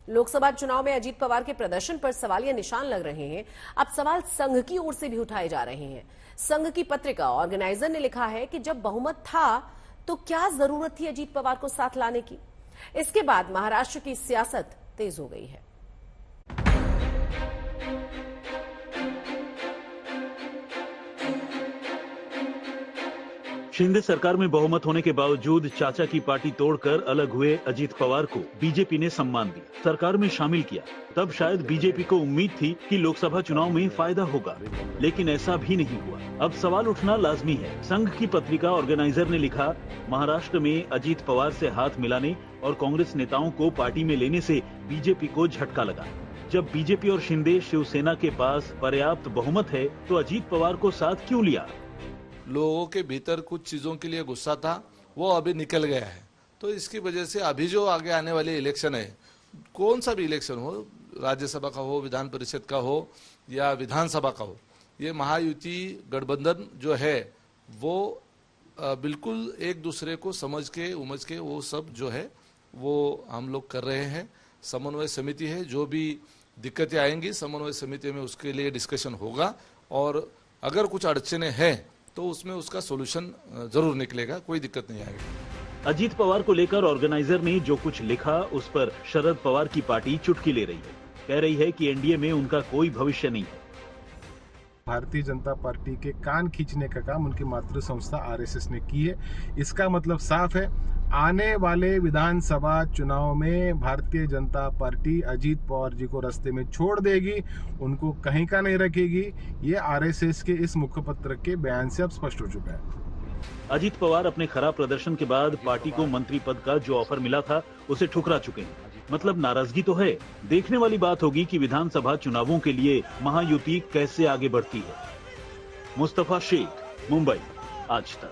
लोकसभा चुनाव में अजीत पवार के प्रदर्शन पर सवालिया निशान लग रहे हैं। अब सवाल संघ की ओर से भी उठाए जा रहे हैं। संघ की पत्रिका ऑर्गेनाइजर ने लिखा है कि जब बहुमत था तो क्या जरूरत थी अजीत पवार को साथ लाने की। इसके बाद महाराष्ट्र की सियासत तेज हो गई है। शिंदे सरकार में बहुमत होने के बावजूद चाचा की पार्टी तोड़कर अलग हुए अजीत पवार को बीजेपी ने सम्मान दिया, सरकार में शामिल किया। तब शायद बीजेपी को उम्मीद थी कि लोकसभा चुनाव में फायदा होगा, लेकिन ऐसा भी नहीं हुआ। अब सवाल उठना लाजमी है। संघ की पत्रिका ऑर्गेनाइजर ने लिखा, महाराष्ट्र में अजीत पवार से हाथ मिलाने और कांग्रेस नेताओं को पार्टी में लेने से बीजेपी को झटका लगा। जब बीजेपी और शिंदे शिवसेना के पास पर्याप्त बहुमत है तो अजीत पवार को साथ क्यों लिया? लोगों के भीतर कुछ चीजों के लिए गुस्सा था, वो अभी निकल गया है। तो इसकी वजह से अभी जो आगे आने वाले इलेक्शन है, कौन सा भी इलेक्शन हो, राज्यसभा का हो, विधान परिषद का हो या विधानसभा का हो, ये महायुति गठबंधन जो है वो बिल्कुल एक दूसरे को समझ के उमझ के वो सब जो है वो हम लोग कर रहे हैं। समन्वय समिति है, जो भी दिक्कतें आएंगी समन्वय समिति में उसके लिए डिस्कशन होगा, और अगर कुछ अड़चने हैं तो उसमें उसका सॉल्यूशन जरूर निकलेगा, कोई दिक्कत नहीं आएगी। अजीत पवार को लेकर ऑर्गेनाइजर ने जो कुछ लिखा उस पर शरद पवार की पार्टी चुटकी ले रही है। कह रही है कि एनडीए में उनका कोई भविष्य नहीं है। भारतीय जनता पार्टी के कान खींचने का काम उनकी मातृ संस्था आरएसएस ने की है। इसका मतलब साफ है, आने वाले विधानसभा चुनाव में भारतीय जनता पार्टी अजीत पवार जी को रास्ते में छोड़ देगी, उनको कहीं का नहीं रखेगी। ये आरएसएस के इस मुखपत्र के बयान से अब स्पष्ट हो चुका है। अजीत पवार अपने खराब प्रदर्शन के बाद पार्टी को मंत्री पद का जो ऑफर मिला था उसे ठुकरा चुके हैं। मतलब नाराजगी तो है। देखने वाली बात होगी कि विधानसभा चुनावों के लिए महायुति कैसे आगे बढ़ती है। मुस्तफा शेख, मुंबई, आज तक।